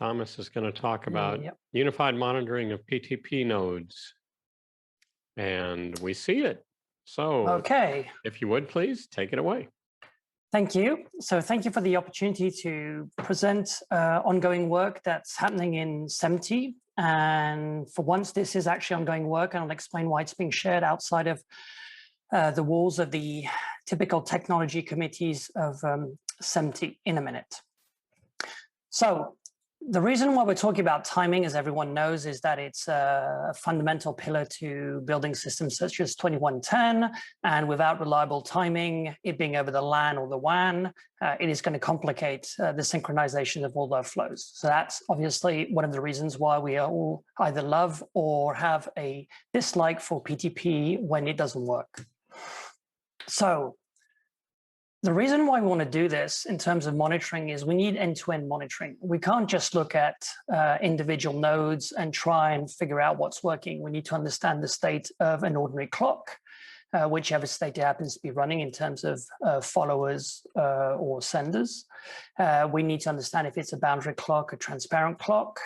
Thomas is going to talk about Yep. unified monitoring of PTP nodes. And we see it. So Okay, if you would please take it away. thank you. So thank you for the opportunity to present ongoing work that's happening in SMPTE. And for once, this is actually ongoing work, and I'll explain why it's being shared outside of the walls of the typical technology committees of SMPTE in a minute. So the reason why we're talking about timing, as everyone knows, is that it's a fundamental pillar to building systems such as 2110. And without reliable timing, it being over the LAN or the WAN, it is going to complicate the synchronization of all their flows. So that's obviously one of the reasons why we all either love or have a dislike for PTP when it doesn't work. So the reason why we want to do this in terms of monitoring is we need end-to-end monitoring. We can't just look at individual nodes and try and figure out what's working. We need to understand the state of an ordinary clock, whichever state it happens to be running in terms of followers or senders. We need to understand if it's a boundary clock, a transparent clock.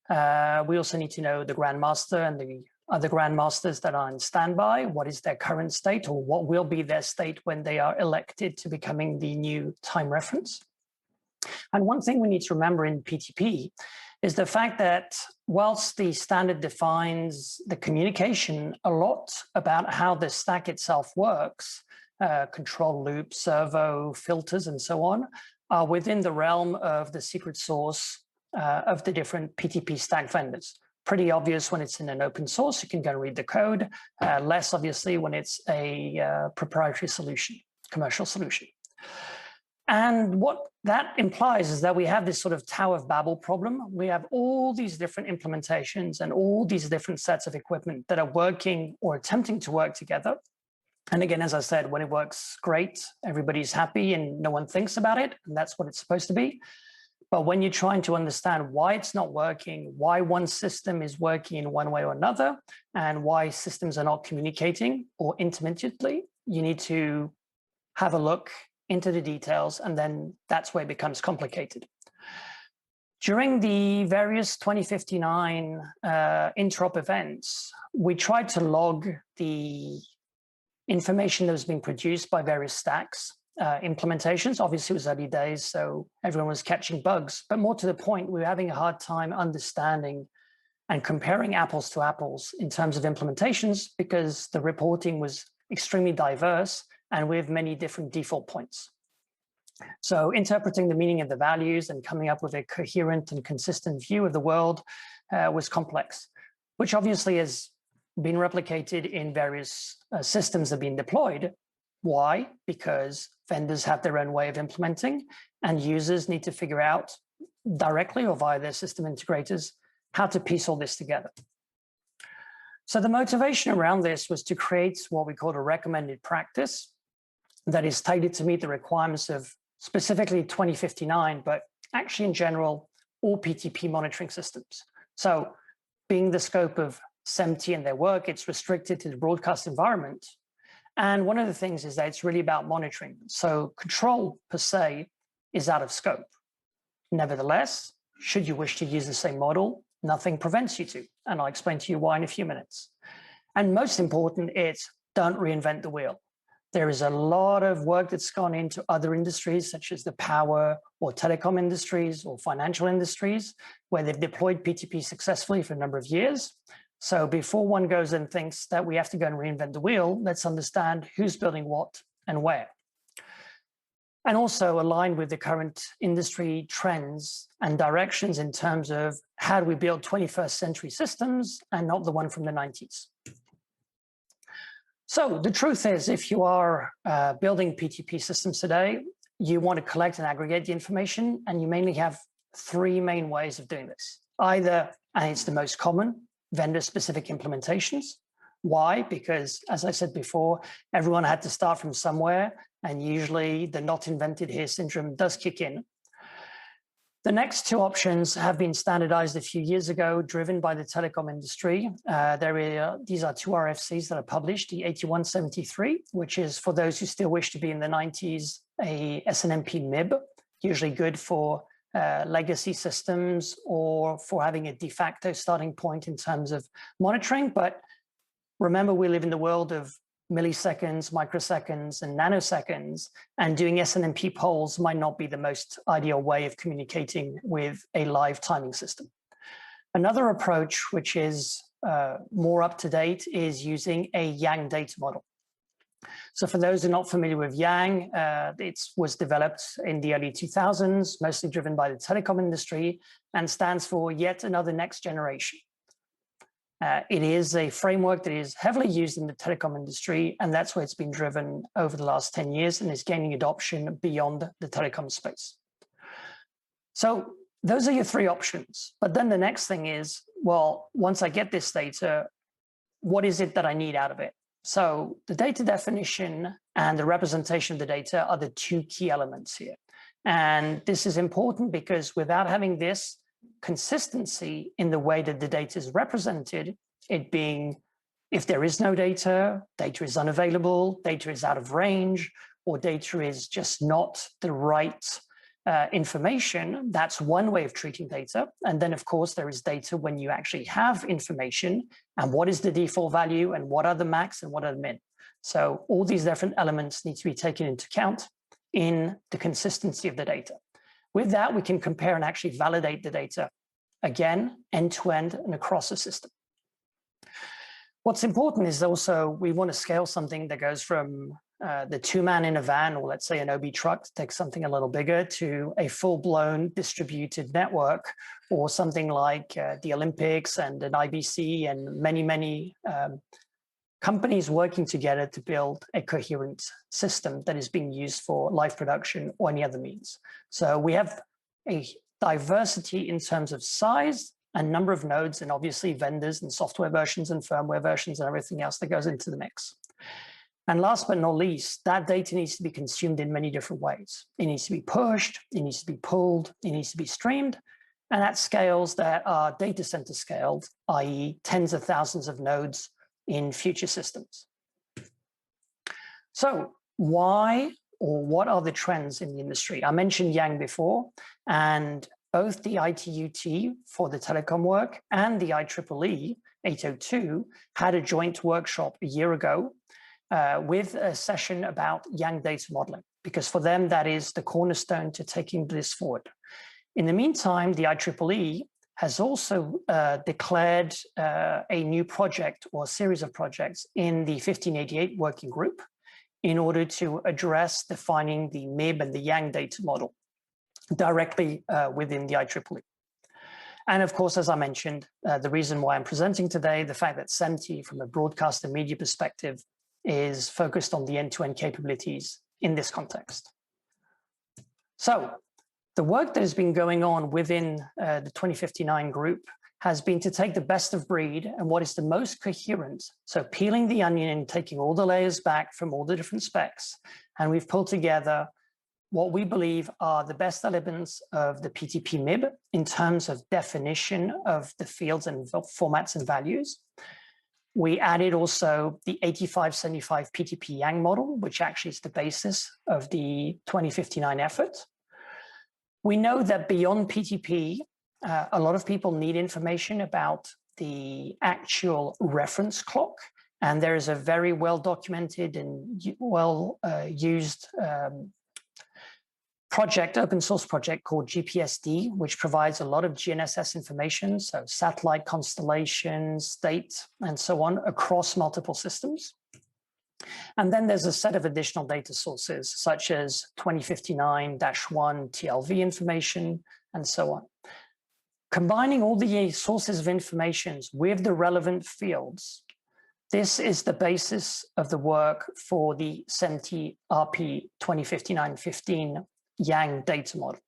We also need to know the grandmaster and the other grandmasters that are in standby, what is their current state or what will be their state when they are elected to becoming the new time reference. And one thing we need to remember in PTP is the fact that whilst the standard defines the communication a lot about how the stack itself works, control loop, servo, filters, and so on, are within the realm of the secret source of the different PTP stack vendors. Pretty obvious when it's in an open source, you can go and read the code. Less obviously when it's a proprietary solution, commercial solution. And what that implies is that we have this sort of Tower of Babel problem. We have all these different implementations and all these different sets of equipment that are working or attempting to work together. And again, as I said, when it works great, everybody's happy and no one thinks about it. And that's what it's supposed to be. But when you're trying to understand why it's not working, why one system is working in one way or another, and why systems are not communicating or intermittently, you need to have a look into the details, and then that's where it becomes complicated. During the various 2059 interop events, we tried to log the information that was being produced by various stacks. Implementations. Obviously, it was early days, so everyone was catching bugs. But more to the point, we were having a hard time understanding and comparing apples to apples in terms of implementations because the reporting was extremely diverse and with many different default points. So interpreting the meaning of the values and coming up with a coherent and consistent view of the world was complex, which obviously has been replicated in various systems that have been deployed. Why? Because vendors have their own way of implementing and users need to figure out directly or via their system integrators how to piece all this together. So the motivation around this was to create what we call a recommended practice that is tailored to meet the requirements of specifically 2059, but actually in general, all PTP monitoring systems. So being the scope of SMPTE and their work, it's restricted to the broadcast environment. And one of the things is that it's really about monitoring. So control per se is out of scope. Nevertheless, should you wish to use the same model, nothing prevents you to. And I'll explain to you why in a few minutes. And most important, it's don't reinvent the wheel. There is a lot of work that's gone into other industries, such as the power or telecom industries or financial industries, where they've deployed PTP successfully for a number of years. So before one goes and thinks that we have to go and reinvent the wheel, let's understand who's building what and where. And also align with the current industry trends and directions in terms of how do we build 21st century systems and not the one from the 90s. So the truth is, if you are building PTP systems today, you want to collect and aggregate the information, and you mainly have three main ways of doing this. Either, and it's the most common, vendor-specific implementations. Why? Because, as I said before, everyone had to start from somewhere, and usually the not invented here syndrome does kick in. The next two options have been standardized a few years ago, driven by the telecom industry. These are two RFCs that are published, the 8173, which is, for those who still wish to be in the 90s, a SNMP MIB, usually good for legacy systems or for having a de facto starting point in terms of monitoring. But remember, we live in the world of milliseconds, microseconds, and nanoseconds, and doing SNMP polls might not be the most ideal way of communicating with a live timing system. Another approach, which is more up to date, is using a Yang data model. So for those who are not familiar with Yang, it was developed in the early 2000s, mostly driven by the telecom industry, and stands for yet another next generation. It is a framework that is heavily used in the telecom industry, and that's where it's been driven over the last 10 years and is gaining adoption beyond the telecom space. So those are your three options. But then the next thing is, well, once I get this data, what is it that I need out of it? So the data definition and the representation of the data are the two key elements here. And this is important because without having this consistency in the way that the data is represented, it being, if there is no data, data is unavailable, data is out of range, or data is just not the right information, that's one way of treating data. And then, of course, there is data when you actually have information, and what is the default value, and what are the max, and what are the min. So all these different elements need to be taken into account in the consistency of the data. With that, we can compare and actually validate the data, again, end-to-end and across the system. What's important is also we want to scale something that goes from the two-man in a van, or let's say an OB truck, to take something a little bigger, to a full-blown distributed network, or something like the Olympics and an IBC and many companies working together to build a coherent system that is being used for live production or any other means. So we have a diversity in terms of size and number of nodes, and obviously vendors and software versions and firmware versions and everything else that goes into the mix. And last but not least, that data needs to be consumed in many different ways. It needs to be pushed, it needs to be pulled, it needs to be streamed, and at scales that are data center scaled, i.e. tens of thousands of nodes in future systems. So why or what are the trends in the industry? I mentioned Yang before, and both the ITUT for the telecom work and the IEEE 802 had a joint workshop a year ago with a session about Yang data modeling, because for them, that is the cornerstone to taking this forward. In the meantime, the IEEE has also declared a new project or a series of projects in the 1588 working group in order to address defining the MIB and the Yang data model directly within the IEEE. And of course, as I mentioned, the reason why I'm presenting today, the fact that SMPTE from a broadcast and media perspective is focused on the end-to-end capabilities in this context. So the work that has been going on within the 2059 group has been to take the best of breed and what is the most coherent. So peeling the onion and taking all the layers back from all the different specs. And we've pulled together what we believe are the best elements of the PTP MIB in terms of definition of the fields and formats and values. We added also the 8575 PTP Yang model, which actually is the basis of the 2059 effort. We know that beyond PTP, a lot of people need information about the actual reference clock. And there is a very well-documented and well-used project, open source project called GPSD, which provides a lot of GNSS information, so satellite constellations, state, and so on across multiple systems. And then there's a set of additional data sources, such as 2059-1 TLV information, and so on. Combining all the sources of information with the relevant fields, this is the basis of the work for the SMPTE RP 2059-15 Yang data model.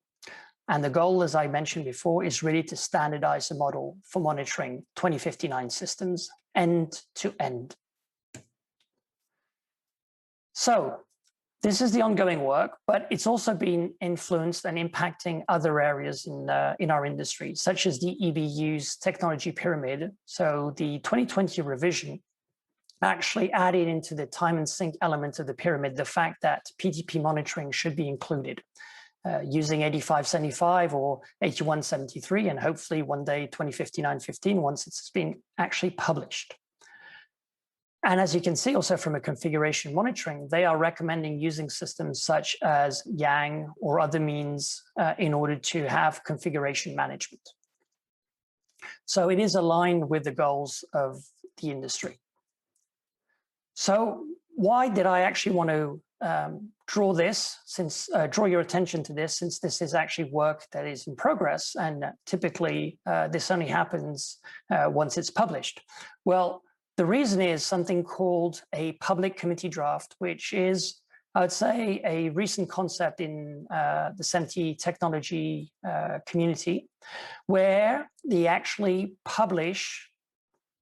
And the goal, as I mentioned before, is really to standardize the model for monitoring 2059 systems end to end. So this is the ongoing work, but it's also been influenced and impacting other areas in our industry, such as the EBU's technology pyramid. So the 2020 revision actually added into the time and sync element of the pyramid the fact that PTP monitoring should be included. using 8575 or 8173, and hopefully one day 2059-15 once it's been actually published. And as you can see also from a configuration monitoring, they are recommending using systems such as Yang or other means in order to have configuration management. So it is aligned with the goals of the industry. So why did I actually want to draw your attention to this, since this is actually work that is in progress, and typically this only happens once it's published? Well, the reason is something called a public committee draft, which is, I would say, a recent concept in the SMPTE technology community, where they actually publish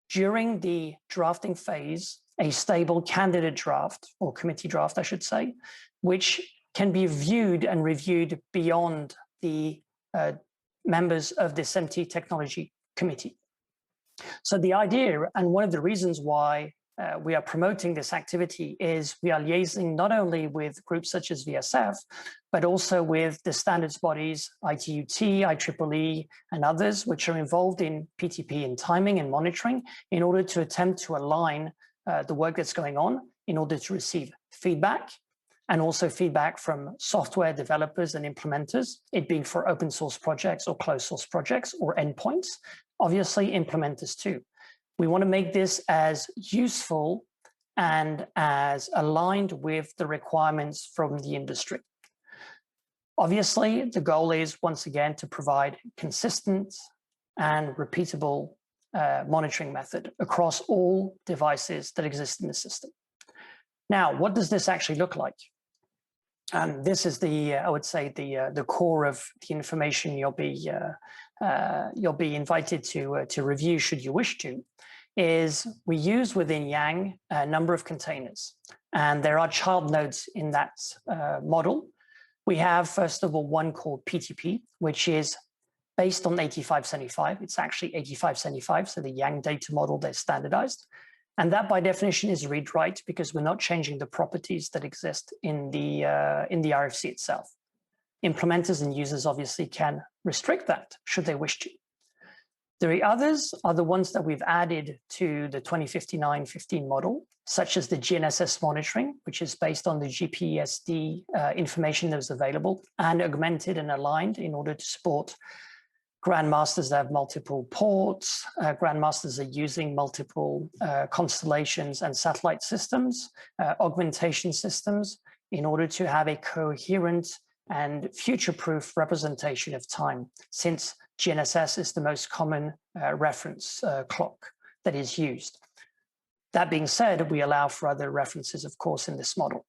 during the drafting phase a stable candidate draft, or committee draft, I should say, which can be viewed and reviewed beyond the members of the SMPTE technology committee. So the idea, and one of the reasons why we are promoting this activity, is we are liaising not only with groups such as VSF, but also with the standards bodies, ITUT, IEEE, and others, which are involved in PTP and timing and monitoring, in order to attempt to align the work that's going on, in order to receive feedback, and also feedback from software developers and implementers, it being for open source projects or closed source projects or endpoints, obviously implementers too. We want to make this as useful and as aligned with the requirements from the industry. Obviously, the goal is, once again, to provide consistent and repeatable monitoring method across all devices that exist in the system. Now, what does this actually look like? And this is the, I would say, the core of the information you'll be invited to review, should you wish to. Is we use within Yang a number of containers, and there are child nodes in that model. We have, first of all, one called PTP, which is based on 8575. It's actually 8575, so the Yang data model, they're standardized. And that by definition is read-write, because we're not changing the properties that exist in the RFC itself. Implementers and users obviously can restrict that should they wish to. The others are the ones that we've added to the 2059-15 model, such as the Gnss Monitoring, which is based on the GPSD information that was available and augmented and aligned in order to support grandmasters that have multiple ports, grandmasters are using multiple constellations and satellite systems, augmentation systems, in order to have a coherent and future-proof representation of time, since GNSS is the most common reference clock that is used. That being said, we allow for other references, of course, in this model.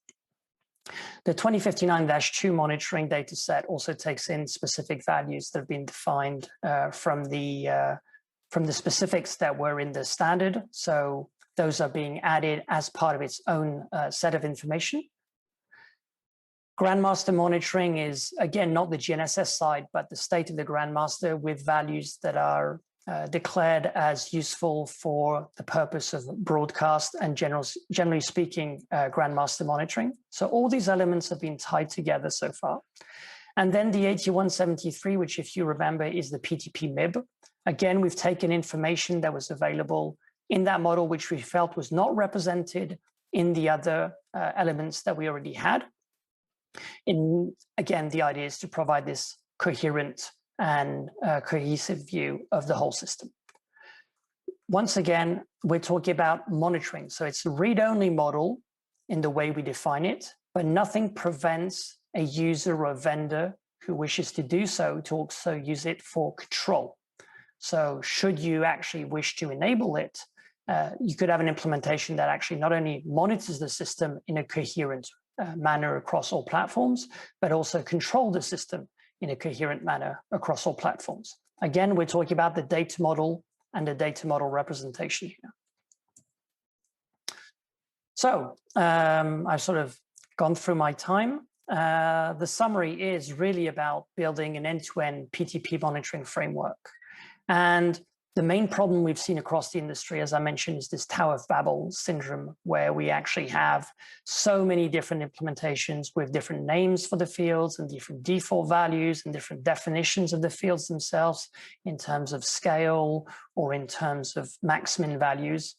The 2059-2 monitoring dataset also takes in specific values that have been defined from the specifics that were in the standard. So those are being added as part of its own set of information. Grandmaster monitoring is, again, not the GNSS side, but the state of the grandmaster with values that are declared as useful for the purpose of broadcast and generally speaking, grandmaster monitoring. So all these elements have been tied together so far. And then the 8173, which, if you remember, is the PTP MIB. Again, we've taken information that was available in that model, which we felt was not represented in the other elements that we already had. Again, the idea is to provide this coherent and cohesive view of the whole system. Once again, we're talking about monitoring. So it's a read-only model in the way we define it, but nothing prevents a user or a vendor who wishes to do so to also use it for control. So should you actually wish to enable it, you could have an implementation that actually not only monitors the system in a coherent manner across all platforms, but also control the system in a coherent manner across all platforms. Again, we're talking about the data model and the data model representation here. So I've sort of gone through my time. The summary is really about building an end-to-end PTP monitoring framework. And The main problem we've seen across the industry, as I mentioned, is this Tower of Babel syndrome, where we actually have so many different implementations with different names for the fields and different default values and different definitions of the fields themselves in terms of scale or in terms of max-min values.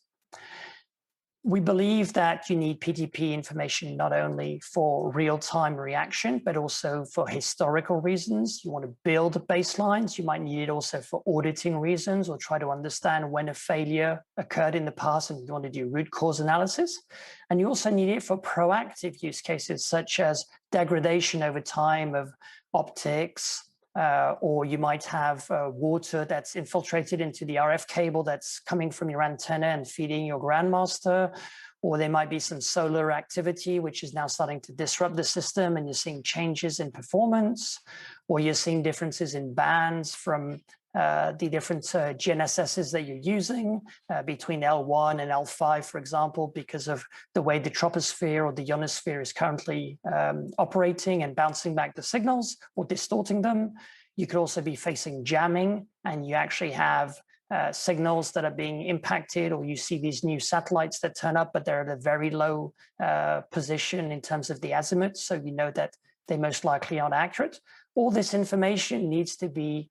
We believe that you need PTP information not only for real-time reaction, but also for historical reasons. You want to build baselines. You might need it also for auditing reasons or try to understand when a failure occurred in the past and you want to do root cause analysis. And you also need it for proactive use cases, such as degradation over time of optics, or you might have water that's infiltrated into the RF cable that's coming from your antenna and feeding your grandmaster, or there might be some solar activity which is now starting to disrupt the system and you're seeing changes in performance, or you're seeing differences in bands from the different GNSSs that you're using between L1 and L5, for example, because of the way the troposphere or the ionosphere is currently operating and bouncing back the signals or distorting them. You could also be facing jamming, and you actually have signals that are being impacted, or you see these new satellites that turn up, but they're at a very low position in terms of the azimuth, so you know that they most likely aren't accurate. All this information needs to be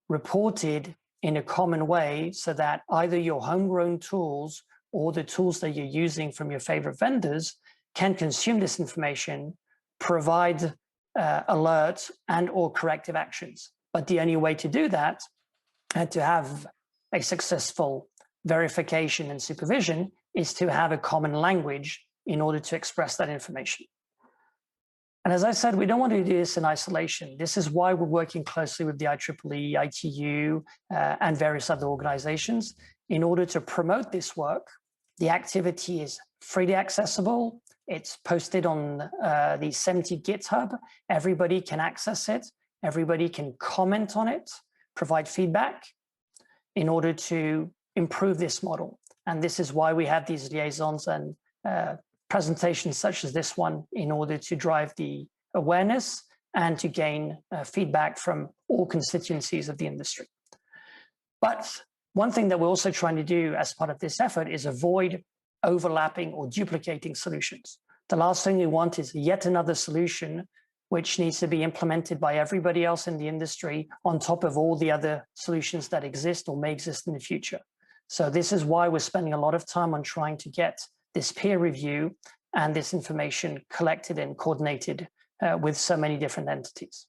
reported in a common way so that either your homegrown tools or the tools that you're using from your favorite vendors can consume this information, provide alerts and or corrective actions. But the only way to do that and to have a successful verification and supervision is to have a common language in order to express that information. And as I said, we don't want to do this in isolation. This is why we're working closely with the IEEE, ITU, and various other organizations in order to promote this work. The activity is freely accessible. It's posted on the SMPTE GitHub. Everybody can access it. Everybody can comment on it, provide feedback in order to improve this model. And this is why we have these liaisons and presentations such as this one in order to drive the awareness and to gain feedback from all constituencies of the industry. But one thing that we're also trying to do as part of this effort is avoid overlapping or duplicating solutions. The last thing we want is yet another solution which needs to be implemented by everybody else in the industry on top of all the other solutions that exist or may exist in the future. So this is why we're spending a lot of time on trying to get this peer review and this information collected and coordinated with so many different entities.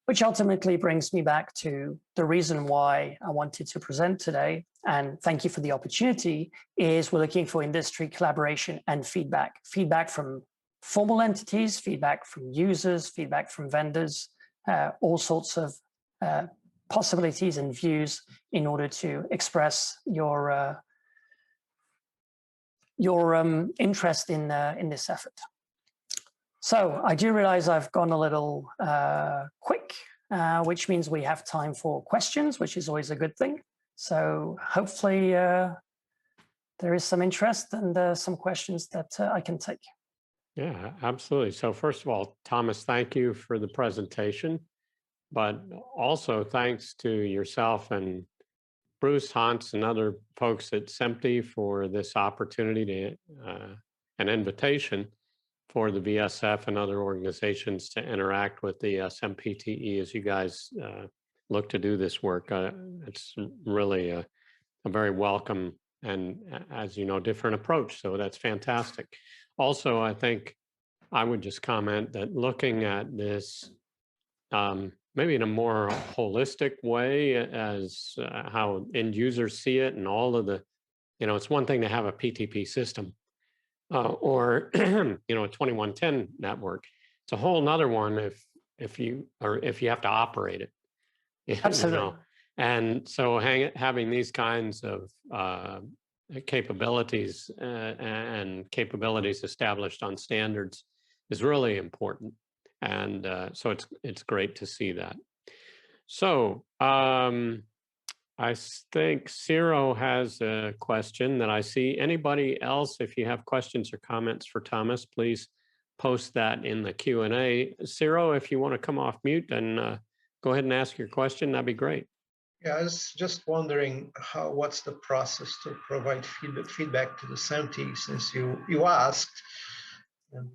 Which ultimately brings me back to the reason why I wanted to present today, and thank you for the opportunity, is we're looking for industry collaboration and feedback. Feedback from formal entities, feedback from users, feedback from vendors, all sorts of possibilities and views in order to express your interest in this effort. So I do realize I've gone a little quick, which means we have time for questions, which is always a good thing. So hopefully there is some interest and some questions that I can take. Yeah, absolutely. So first of all, Thomas, thank you for the presentation, but also thanks to yourself and Bruce, Hans, and other folks at SMPTE for this opportunity to an invitation for the VSF and other organizations to interact with the SMPTE as you guys look to do this work. It's really a very welcome and, as you know, different approach. So that's fantastic. Also, I think I would just comment that looking at this maybe in a more holistic way as how end users see it and all of the, it's one thing to have a PTP system or, a 2110 network. It's a whole nother one if you have to operate it. Absolutely. And so having these kinds of capabilities and capabilities established on standards is really important. And so it's great to see that. So I think Ciro has a question that I see. Anybody else, if you have questions or comments for Thomas, please post that in the Q&A. Ciro, if you want to come off mute and go ahead and ask your question, that'd be great. Yeah, I was just wondering what's the process to provide feedback to the SMPTE, since you asked, and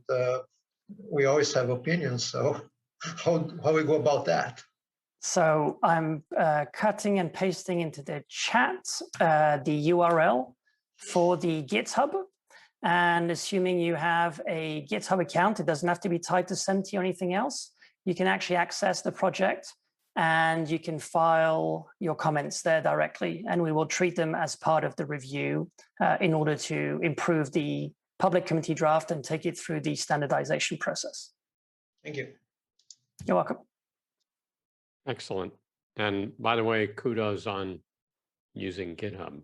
we always have opinions. So how we go about that? So I'm cutting and pasting into the chat the URL for the GitHub. And assuming you have a GitHub account, it doesn't have to be tied to SMPTE or anything else. You can actually access the project and you can file your comments there directly. And we will treat them as part of the review in order to improve the public committee draft and take it through the standardization process. Thank you. You're welcome. Excellent. And by the way, kudos on using GitHub.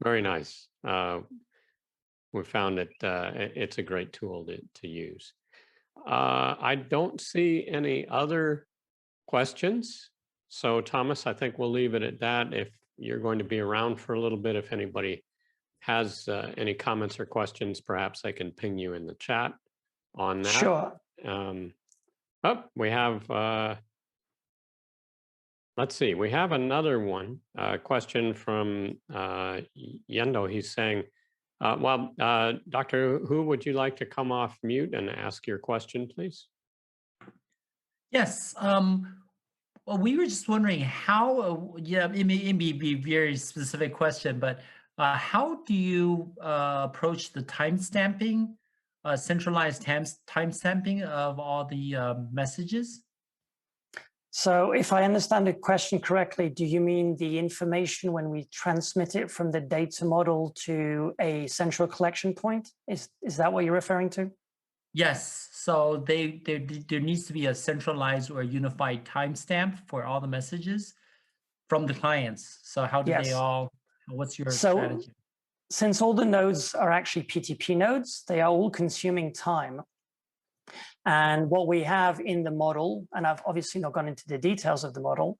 Very nice. We found that it's a great tool to use. I don't see any other questions. So Thomas, I think we'll leave it at that. If you're going to be around for a little bit, if anybody has any comments or questions, perhaps I can ping you in the chat on that. Sure. Oh, we have, let's see, we have another one, question from Yendo. He's saying, Dr. Hu, would you like to come off mute and ask your question, please? Yes. Well, we were just wondering how, yeah, it may be a very specific question, but how do you approach the timestamping, centralized timestamping of all the messages? So if I understand the question correctly, do you mean the information when we transmit it from the data model to a central collection point? Is that what you're referring to? Yes. So there needs to be a centralized or unified timestamp for all the messages from the clients. So how do they all, what's your strategy? Since all the nodes are actually PTP nodes, they are all consuming time. And what we have in the model, and I've obviously not gone into the details of the model,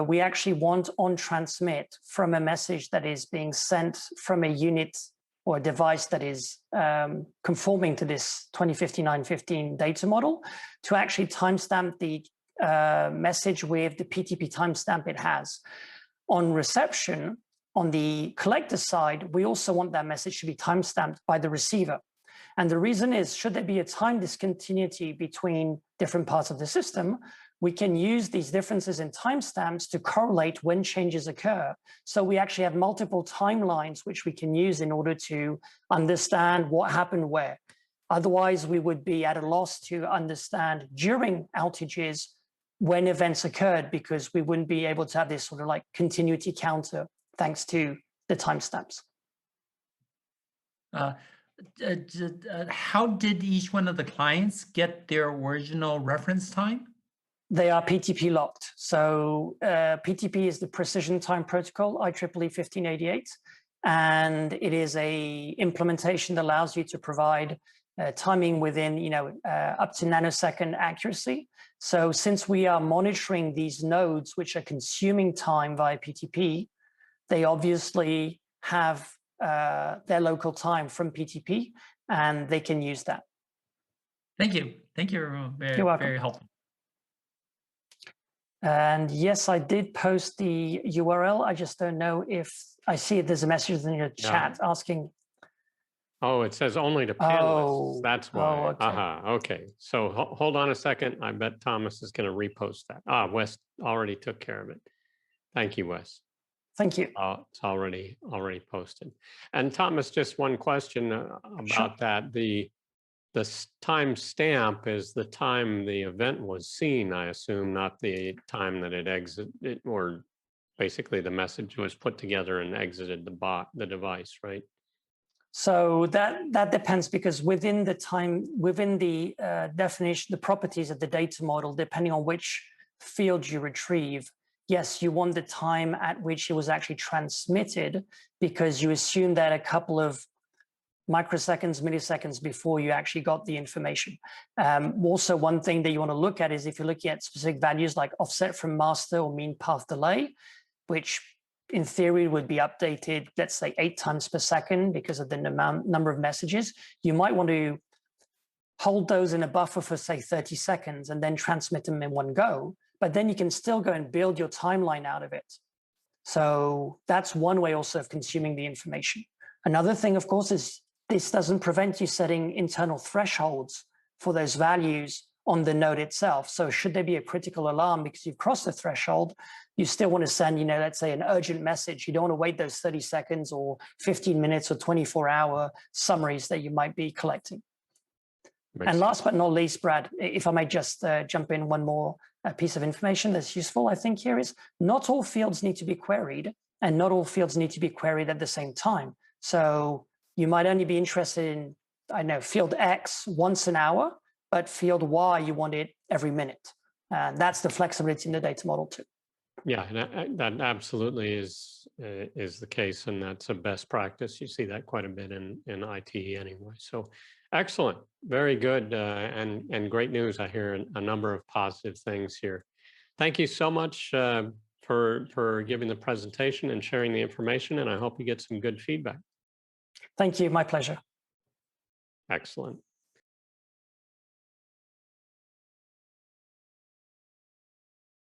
we actually want on transmit from a message that is being sent from a unit or a device that is conforming to this 2059-15 data model to actually timestamp the message with the PTP timestamp it has. On reception, on the collector side, we also want that message to be timestamped by the receiver. And the reason is, should there be a time discontinuity between different parts of the system, we can use these differences in timestamps to correlate when changes occur. So we actually have multiple timelines which we can use in order to understand what happened where. Otherwise, we would be at a loss to understand during outages when events occurred, because we wouldn't be able to have this sort of like continuity counter thanks to the timestamps. How did each one of the clients get their original reference time? They are PTP locked. So PTP is the Precision Time Protocol, IEEE 1588, and it is a implementation that allows you to provide timing within, up to nanosecond accuracy. So since we are monitoring these nodes which are consuming time via PTP, they obviously have their local time from PTP, and they can use that. Thank you. Thank you. You're welcome. Very helpful. And yes, I did post the URL. I just don't know if I see it. There's a message in your chat asking. Oh, it says only to panelists. That's why. Oh, okay. Okay. So hold on a second. I bet Thomas is going to repost that. Wes already took care of it. Thank you, Wes. Thank you. It's already posted. And Thomas, just one question about that. The time stamp is the time the event was seen, I assume, not the time that it exited, or basically the message was put together and exited the device, right? So that depends, because within the definition, the properties of the data model, depending on which field you retrieve, yes, you want the time at which it was actually transmitted, because you assume that a couple of microseconds, milliseconds before you actually got the information. Also, one thing that you want to look at is if you're looking at specific values like offset from master or mean path delay, which in theory would be updated, let's say 8 times per second because of the number of messages, you might want to hold those in a buffer for say 30 seconds and then transmit them in one go. but then you can still go and build your timeline out of it. So that's one way also of consuming the information. Another thing, of course, is this doesn't prevent you setting internal thresholds for those values on the node itself. So should there be a critical alarm because you've crossed the threshold, you still want to send, let's say an urgent message. You don't want to wait those 30 seconds or 15 minutes or 24-hour summaries that you might be collecting. And last but not least, Brad, if I may just jump in one more piece of information that's useful, I think here is not all fields need to be queried and not all fields need to be queried at the same time. So you might only be interested in, I know, field X once an hour, but field Y, you want it every minute. And that's the flexibility in the data model too. Yeah, that absolutely is the case, and that's a best practice. You see that quite a bit in ITE anyway. So excellent, very good, and great news. I hear a number of positive things here. Thank you so much for giving the presentation and sharing the information, and I hope you get some good feedback. Thank you, my pleasure. Excellent.